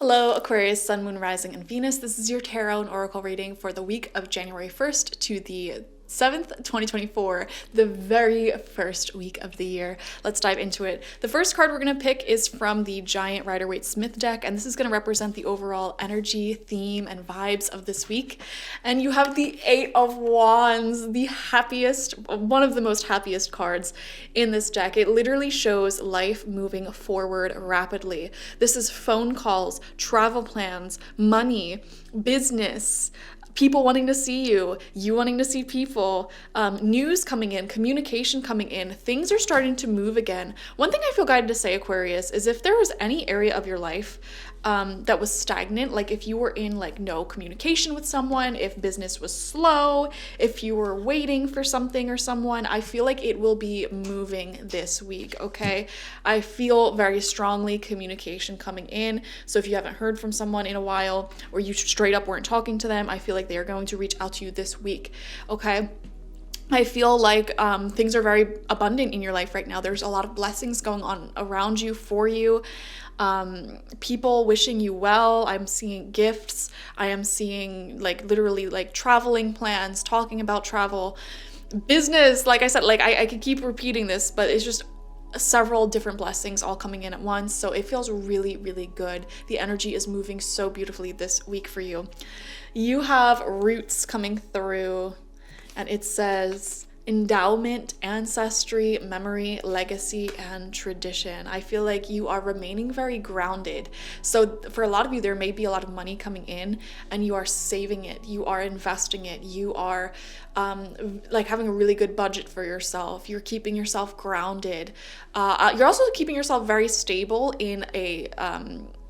Hello, Aquarius, Sun, Moon, Rising, and Venus. This is your tarot and oracle reading for the week of January 1st to the 7th, 2024, the very first week of the year. Let's dive into it. The first card we're going to pick is from the Giant Rider-Waite-Smith deck, and this is going to represent the overall energy, theme, and vibes of this week. And you have the Eight of Wands, the happiest, one of the most happiest cards in this deck. It literally shows life moving forward rapidly. This is phone calls, travel plans, money, business, people wanting to see you, you wanting to see people, news coming in, communication coming in. Things are starting to move again. One thing I feel guided to say, Aquarius, is if there was any area of your life that was stagnant, like if you were in like no communication with someone, if business was slow, if you were waiting for something or someone, I feel like it will be moving this week, okay? I feel very strongly communication coming in. So if you haven't heard from someone in a while, or you straight up weren't talking to them, I feel like they are going to reach out to you this week, okay? I feel like things are very abundant in your life right now. There's a lot of blessings going on around you, for you. People wishing you well. I'm seeing gifts. I am seeing like literally like traveling plans, talking about travel, business. Like I said, like I could keep repeating this, but it's just several different blessings all coming in at once. So it feels really, really good. The energy is moving so beautifully this week for you. You have roots coming through. And it says endowment, ancestry, memory, legacy, and tradition. I feel like you are remaining very grounded. So for a lot of you, there may be a lot of money coming in and you are saving it. You are investing it. You are like having a really good budget for yourself. You're keeping yourself grounded. You're also keeping yourself very stable in a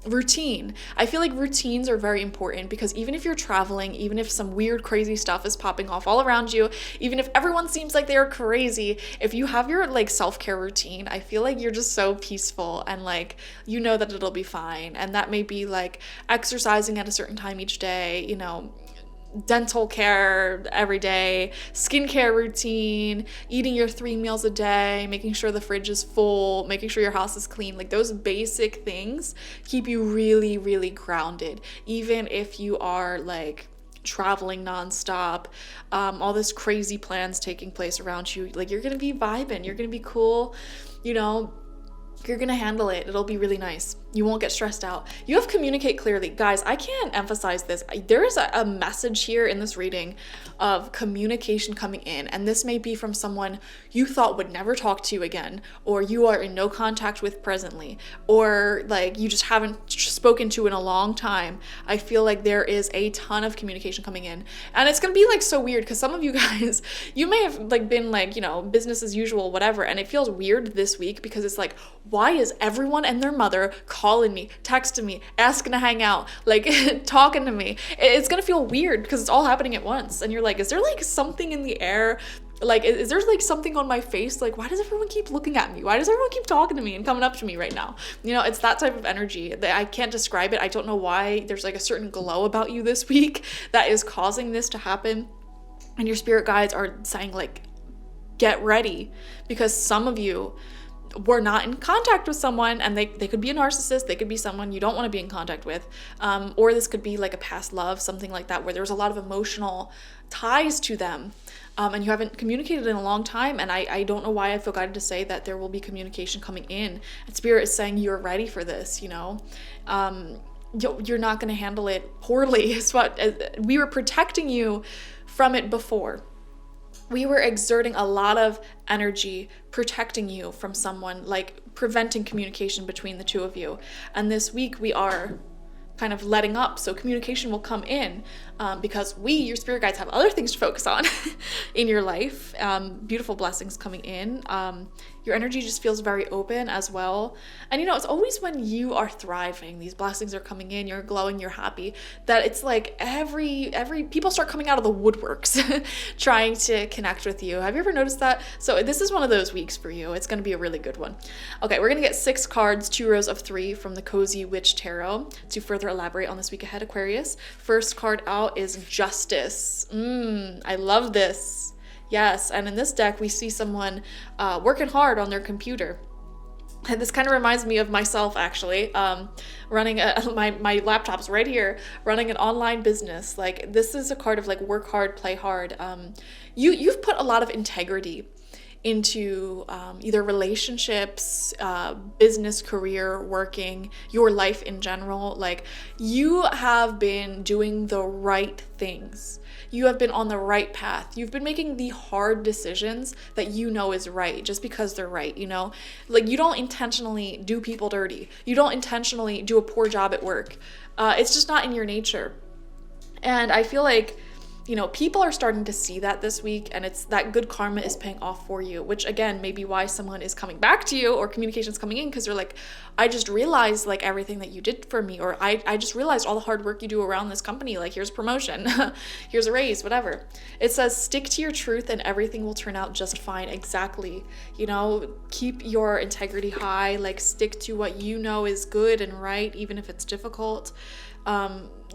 routine. I feel like routines are very important because even if you're traveling, even if some weird crazy stuff is popping off all around you, even if everyone seems like they're crazy, if you have your like self-care routine, I feel like you're just so peaceful and like you know that it'll be fine. And that may be like exercising at a certain time each day, you know, dental care every day, skincare routine, eating your 3 meals a day, making sure the fridge is full, making sure your house is clean. Like those basic things keep you really, really grounded. Even if you are like traveling nonstop, all this crazy plans taking place around you, like you're gonna be vibing, you're gonna be cool, you know, you're gonna handle it. It'll be really nice. You won't get stressed out. You have communicate clearly. Guys, I can't emphasize this. There is a message here in this reading of communication coming in, and this may be from someone you thought would never talk to you again, or you are in no contact with presently, or like you just haven't spoken to in a long time. I feel like there is a ton of communication coming in, and it's gonna be like so weird because some of you guys, you may have like been like, you know, business as usual, whatever, and it feels weird this week because it's like, why is everyone and their mother calling me, texting me, asking to hang out, like talking to me? It's gonna feel weird because it's all happening at once. And you're like, is there like something in the air? Like, is there like something on my face? Like, why does everyone keep looking at me? Why does everyone keep talking to me and coming up to me right now? You know, it's that type of energy that I can't describe it. I don't know why. There's like a certain glow about you this week that is causing this to happen. And your spirit guides are saying like, get ready, because some of you were not in contact with someone, and they could be a narcissist, they could be someone you don't want to be in contact with, or this could be like a past love, something like that, where there's a lot of emotional ties to them, and you haven't communicated in a long time. And I don't know why I feel guided to say that there will be communication coming in, and spirit is saying you're ready for this, you know. You're not going to handle it poorly. It's what we were protecting you from it before. We were exerting a lot of energy protecting you from someone, like preventing communication between the two of you. And this week we are kind of letting up, so communication will come in because your spirit guides, have other things to focus on in your life. Beautiful blessings coming in. Your energy just feels very open as well. And you know, it's always when you are thriving, these blessings are coming in, you're glowing, you're happy, that it's like every people start coming out of the woodworks trying to connect with you. Have you ever noticed that? So this is one of those weeks for you. It's going to be a really good one. Okay, we're going to get 6 cards, 2 rows of 3 from the Cozy Witch Tarot to further elaborate on this week ahead, Aquarius. First card out is Justice. I love this. Yes, and in this deck, we see someone working hard on their computer. And this kind of reminds me of myself, actually, running my laptop's right here, running an online business. Like, this is a card of like work hard, play hard. You've put a lot of integrity into either relationships, business, career, working, your life in general. Like, you have been doing the right things. You have been on the right path. You've been making the hard decisions that you know is right just because they're right, you know? Like, you don't intentionally do people dirty. You don't intentionally do a poor job at work. It's just not in your nature. And I feel like, you know, people are starting to see that this week, and it's that good karma is paying off for you, which again, may be why someone is coming back to you or communication's coming in, because they're like, I just realized like everything that you did for me, or I just realized all the hard work you do around this company. Like, here's promotion, here's a raise, whatever. It says, stick to your truth and everything will turn out just fine. Exactly. You know, keep your integrity high, like stick to what you know is good and right, even if it's difficult.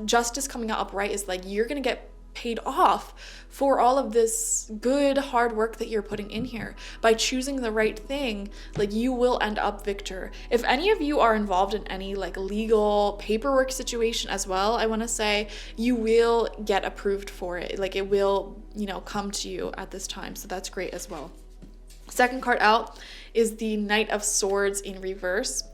Justice coming out upright is like, you're going to get paid off for all of this good hard work that you're putting in here by choosing the right thing. Like, you will end up victor. If any of you are involved in any like legal paperwork situation as well, I want to say you will get approved for it. Like, it will, you know, come to you at this time. So that's great as well. Second card out is the Knight of Swords in reverse.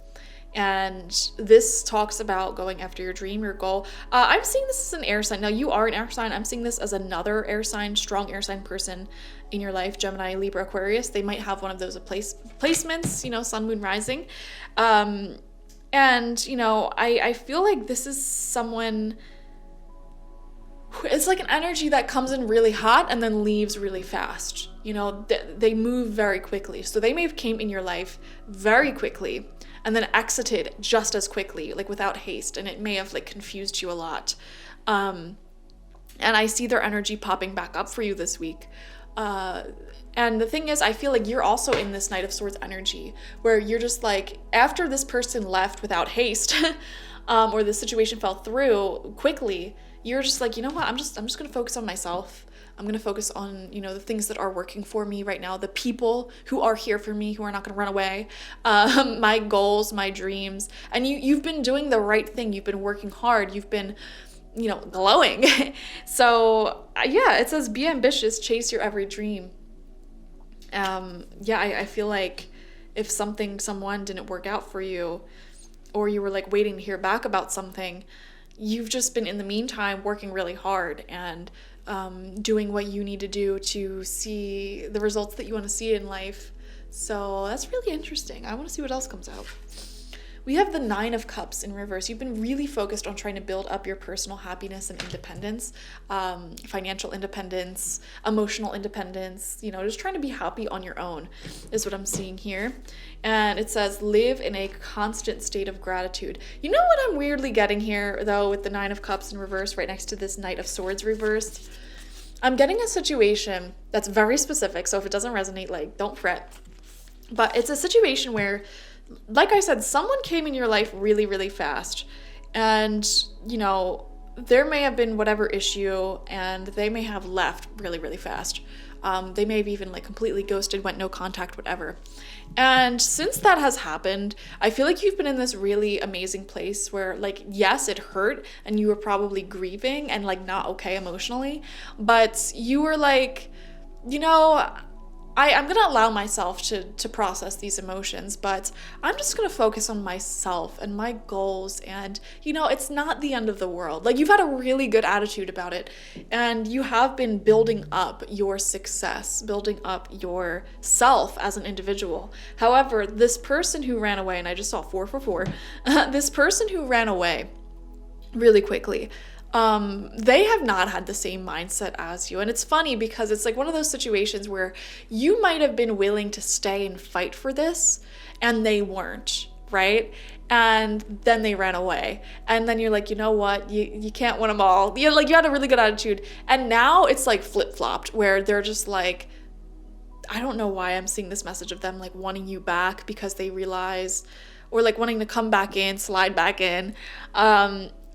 And this talks about going after your dream, your goal. I'm seeing this as an air sign. Now, you are an air sign. I'm seeing this as another air sign, strong air sign person in your life, Gemini, Libra, Aquarius. They might have one of those placements, you know, sun, moon, rising. And, you know, I feel like this is someone, it's like an energy that comes in really hot and then leaves really fast. You know, they move very quickly. So they may have came in your life very quickly and then exited just as quickly, like without haste, and it may have like confused you a lot. And I see their energy popping back up for you this week. And the thing is, I feel like you're also in this Knight of Swords energy where you're just like, after this person left without haste, or the situation fell through quickly, you're just like, you know what, I'm just gonna focus on myself. I'm going to focus on, you know, the things that are working for me right now, the people who are here for me, who are not going to run away, my goals, my dreams. And you've been doing the right thing. You've been working hard. You've been, you know, glowing. So yeah, it says be ambitious, chase your every dream. I feel like if someone didn't work out for you, or you were like waiting to hear back about something, you've just been in the meantime working really hard and doing what you need to do to see the results that you want to see in life. So that's really interesting. I want to see what else comes out. We have the Nine of Cups in reverse. You've been really focused on trying to build up your personal happiness and independence, financial independence, emotional independence, you know, just trying to be happy on your own is what I'm seeing here. And it says, live in a constant state of gratitude. You know what I'm weirdly getting here, though, with the Nine of Cups in reverse right next to this Knight of Swords reversed? I'm getting a situation that's very specific, so if it doesn't resonate, like, don't fret. But it's a situation where, like I said, someone came in your life really, really fast. And, you know, there may have been whatever issue and they may have left really, really fast. They may have even like completely ghosted, went no contact, whatever. And since that has happened, I feel like you've been in this really amazing place where, like, yes, it hurt and you were probably grieving and like not okay emotionally, but you were like, you know, I'm going to allow myself to process these emotions, but I'm just going to focus on myself and my goals. And, you know, it's not the end of the world. Like, you've had a really good attitude about it, and you have been building up your success, building up yourself as an individual. However, this person who ran away, and I just saw 4 for 4, this person who ran away really quickly, they have not had the same mindset as you. And it's funny because it's like one of those situations where you might have been willing to stay and fight for this and they weren't, right? And then they ran away. And then you're like, you know what? You can't win them all. You like, you had a really good attitude. And now it's like flip-flopped where they're just like, I don't know why I'm seeing this message of them like wanting you back because they realize, or like wanting to come back in, slide back in.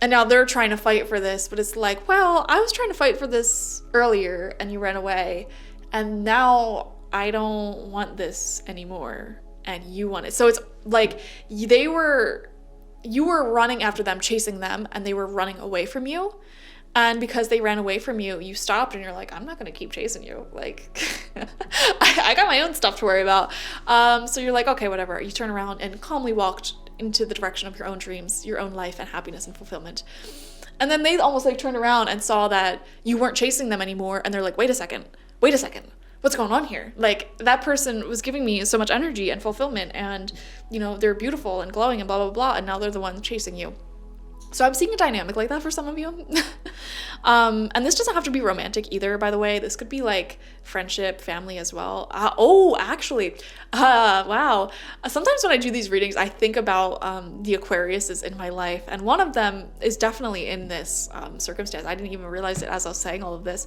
And now they're trying to fight for this, but it's like, well, I was trying to fight for this earlier and you ran away. And now I don't want this anymore. and you wanted. So it's like you were running after them, chasing them, and they were running away from you. And because they ran away from you, you stopped and you're like, I'm not going to keep chasing you. Like, I got my own stuff to worry about. So you're like, okay, whatever. You turn around and calmly walked into the direction of your own dreams, your own life and happiness and fulfillment. And then they almost like turned around and saw that you weren't chasing them anymore. And they're like, wait a second. What's going on here? Like, that person was giving me so much energy and fulfillment, and, you know, they're beautiful and glowing and blah, blah, blah. And now they're the one chasing you. So I'm seeing a dynamic like that for some of you. And this doesn't have to be romantic either, by the way. This could be like friendship, family as well. Actually, wow. Sometimes when I do these readings, I think about the Aquariuses in my life. And one of them is definitely in this circumstance. I didn't even realize it as I was saying all of this,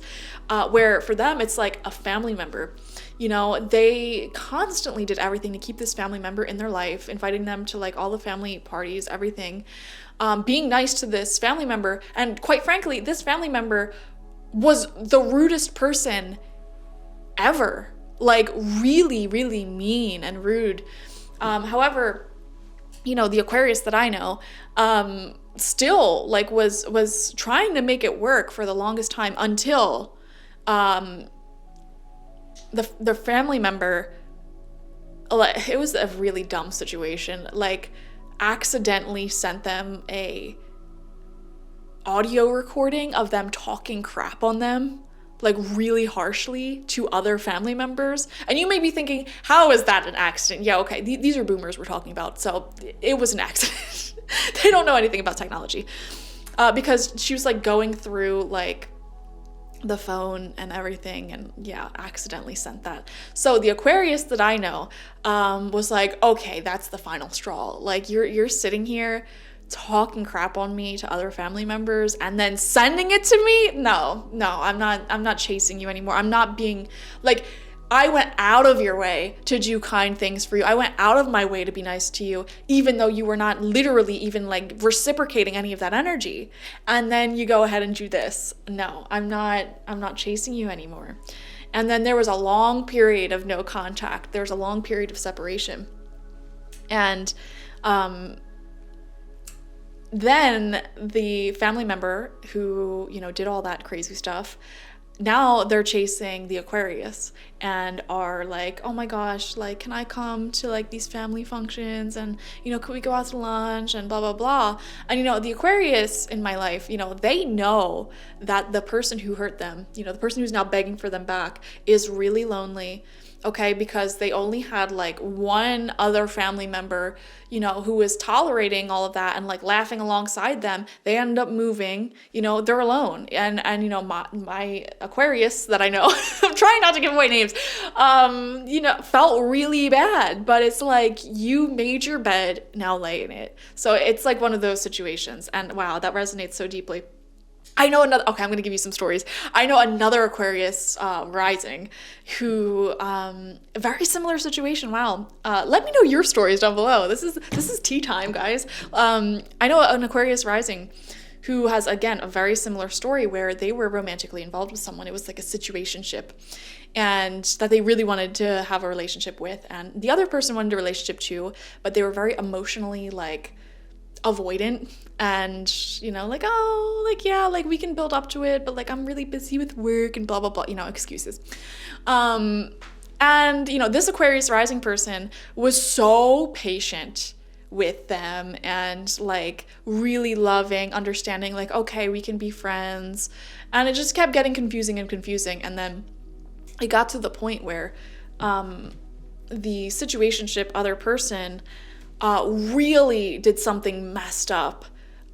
where for them, it's like a family member. You know, they constantly did everything to keep this family member in their life, inviting them to like all the family parties, everything. Being nice to this family member. And quite frankly, this family member was the rudest person ever. Like, really, really mean and rude. However, you know, the Aquarius that I know, still like was trying to make it work for the longest time until the family member, it was a really dumb situation. Like, accidentally sent them a audio recording of them talking crap on them, like really harshly, to other family members. And you may be thinking, how is that an accident? Yeah, okay, these are boomers we're talking about, so it was an accident. They don't know anything about technology. Because she was like going through like the phone and everything, and yeah, accidentally sent that. So the Aquarius that I know was like, okay, that's the final straw. Like, you're sitting here talking crap on me to other family members and then sending it to me? No, I'm not chasing you anymore. I'm not being like, I went out of your way to do kind things for you. I went out of my way to be nice to you, even though you were not literally even like reciprocating any of that energy. And then you go ahead and do this. No, I'm not chasing you anymore. And then there was a long period of no contact. There was a long period of separation. And then the family member who, you know, did all that crazy stuff, now they're chasing the Aquarius and are like, oh my gosh, like, can I come to like these family functions, and, you know, could we go out to lunch and blah, blah, blah. And, you know, the Aquarius in my life, you know, they know that the person who hurt them, you know, the person who's now begging for them back, is really lonely. Okay, because they only had like one other family member, you know, who was tolerating all of that and like laughing alongside them. They end up moving, you know, they're alone. And you know, my Aquarius that I know, I'm trying not to give away names, you know, felt really bad. But it's like, you made your bed, now lay in it. So it's like one of those situations. And wow, that resonates so deeply. I know another, okay, I'm going to give you some stories. I know another Aquarius rising who, very similar situation. Wow. Let me know your stories down below. This is tea time, guys. I know an Aquarius rising who has, again, a very similar story where they were romantically involved with someone. It was like a situationship, and that they really wanted to have a relationship with. And the other person wanted a relationship too, but they were very emotionally like avoidant, and, you know, like, oh, like, yeah, like, we can build up to it, but like, I'm really busy with work and blah, blah, blah, you know, excuses. And, you know, this Aquarius rising person was so patient with them and like really loving, understanding, like, okay, we can be friends. And it just kept getting confusing. And then it got to the point where the situationship other person really did something messed up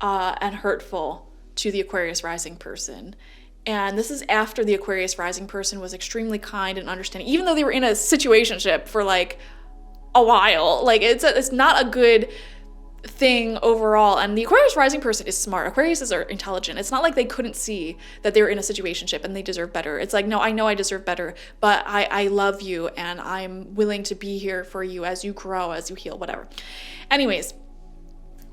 and hurtful to the Aquarius rising person. And this is after the Aquarius rising person was extremely kind and understanding, even though they were in a situationship for like a while. Like, it's not a good thing overall. And the Aquarius rising person is smart. Aquariuses are intelligent. It's not like they couldn't see that they were in a situationship and they deserve better. It's like, no, I know I deserve better, but I love you and I'm willing to be here for you as you grow, as you heal, whatever. Anyways,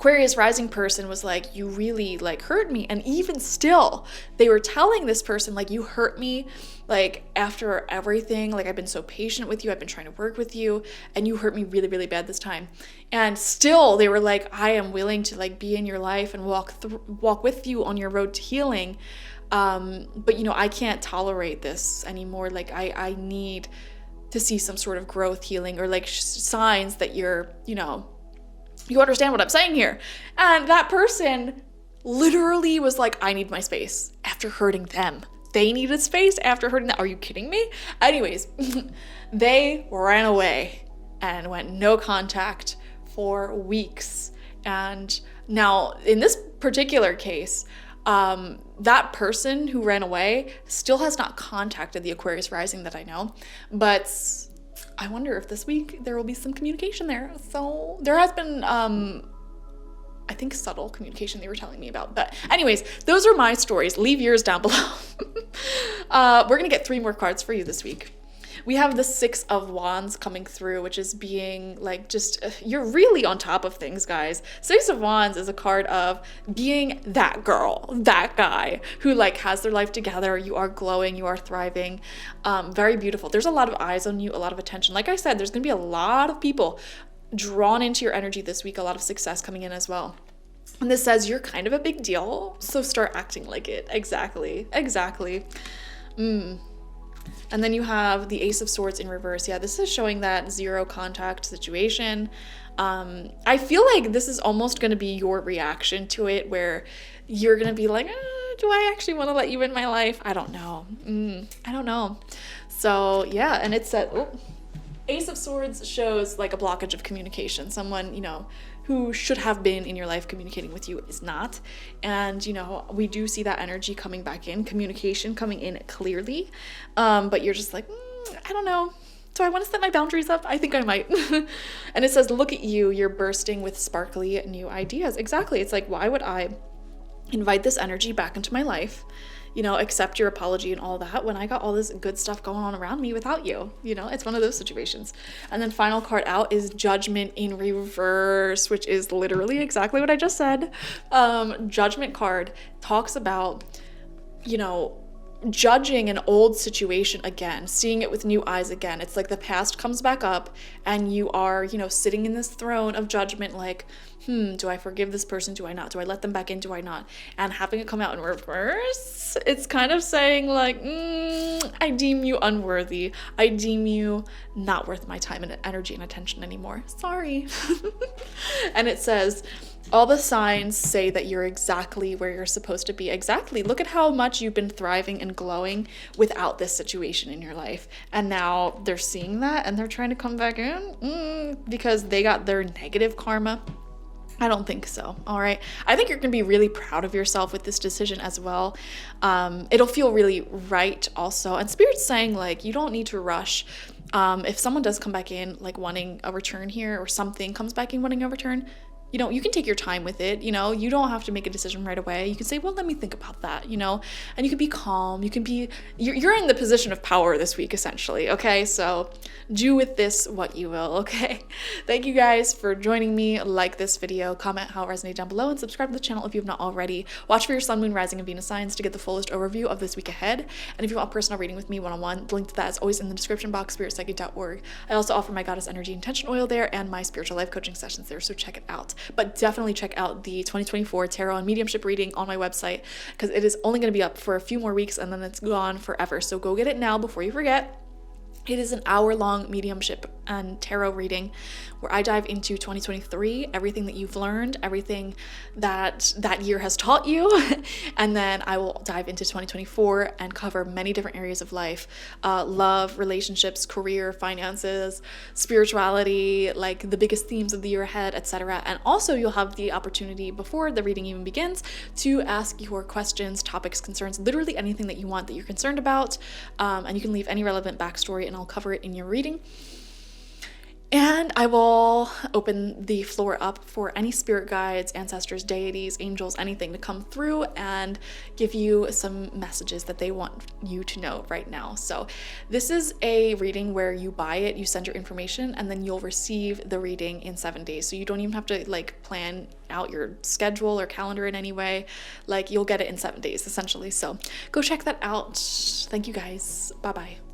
Aquarius rising person was like, you really like hurt me. And even still, they were telling this person, like, you hurt me, like, after everything, like, I've been so patient with you, I've been trying to work with you, and you hurt me really, really bad this time. And still they were like, I am willing to like be in your life and walk with you on your road to healing. But you know, I can't tolerate this anymore. Like, I need to see some sort of growth, healing, or like signs that you're, you know, you understand what I'm saying here. And that person literally was like, I need my space after hurting them. They needed space after hurting them. Are you kidding me? Anyways, they ran away and went no contact for weeks. And now in this particular case, that person who ran away still has not contacted the Aquarius rising that I know, but I wonder if this week there will be some communication there. So there has been, I think, subtle communication they were telling me about. But anyways, those are my stories. Leave yours down below. We're going to get 3 more cards for you this week. We have the 6 of Wands coming through, which is being like, just, you're really on top of things, guys. 6 of Wands is a card of being that girl, that guy who like has their life together. You are glowing, you are thriving, very beautiful. There's a lot of eyes on you, a lot of attention. Like I said, there's gonna be a lot of people drawn into your energy this week, a lot of success coming in as well. And this says you're kind of a big deal, so start acting like it. Exactly. And then you have the Ace of Swords in reverse. Yeah, this is showing that 0 contact situation. I feel like this is almost going to be your reaction to it, where you're going to be like, do I actually want to let you in my life? I don't know. I don't know. So yeah, and it said, Ace of Swords shows like a blockage of communication. Someone, you know, who should have been in your life communicating with you is not. And, you know, we do see that energy coming back in, communication coming in clearly. But you're just like, I don't know. Do I want to set my boundaries up? I think I might. And it says, look at you. You're bursting with sparkly new ideas. Exactly. It's like, why would I invite this energy back into my life? You know, accept your apology and all that when I got all this good stuff going on around me without you. You know, it's one of those situations. And then final card out is Judgment in reverse, which is literally exactly what I just said. Judgment card talks about, you know, judging an old situation again, seeing it with new eyes again. It's like the past comes back up and you are, you know, sitting in this throne of judgment, like, do I forgive this person? Do I not? Do I let them back in? Do I not? And having it come out in reverse, it's kind of saying like, I deem you unworthy. I deem you not worth my time and energy and attention anymore. Sorry. And it says, all the signs say that you're exactly where you're supposed to be. Exactly. Look at how much you've been thriving and glowing without this situation in your life. And now they're seeing that and they're trying to come back in because they got their negative karma. I don't think so. All right. I think you're going to be really proud of yourself with this decision as well. It'll feel really right also. And Spirit's saying like, you don't need to rush. If someone does come back in like wanting a return here, or something comes back in wanting a return, you know, you can take your time with it. You know, you don't have to make a decision right away. You can say, well, let me think about that, you know, and you can be calm. You can be, you're in the position of power this week, essentially. Okay. So do with this what you will. Okay. Thank you guys for joining me. Like this video, comment how it resonated down below, and subscribe to the channel if you have not already. Watch for your sun, moon, rising, and Venus signs to get the fullest overview of this week ahead. And if you want a personal reading with me one-on-one, the link to that is always in the description box, spiritpsychic.org. I also offer my Goddess Energy Intention Oil there and my spiritual life coaching sessions there. So check it out. But definitely check out the 2024 tarot and mediumship reading on my website, because it is only going to be up for a few more weeks and then it's gone forever. So go get it now before you forget. It is an hour-long mediumship and tarot reading where I dive into 2023, everything that you've learned, everything that that year has taught you, and then I will dive into 2024 and cover many different areas of life, love, relationships, career, finances, spirituality, like the biggest themes of the year ahead, etc. And also you'll have the opportunity before the reading even begins to ask your questions, topics, concerns, literally anything that you want that you're concerned about, and you can leave any relevant backstory and I'll cover it in your reading. And I will open the floor up for any spirit guides, ancestors, deities, angels, anything to come through and give you some messages that they want you to know right now. So this is a reading where you buy it, you send your information, and then you'll receive the reading in 7 days. So you don't even have to like plan out your schedule or calendar in any way. Like, you'll get it in 7 days essentially. So go check that out. Thank you guys. Bye bye.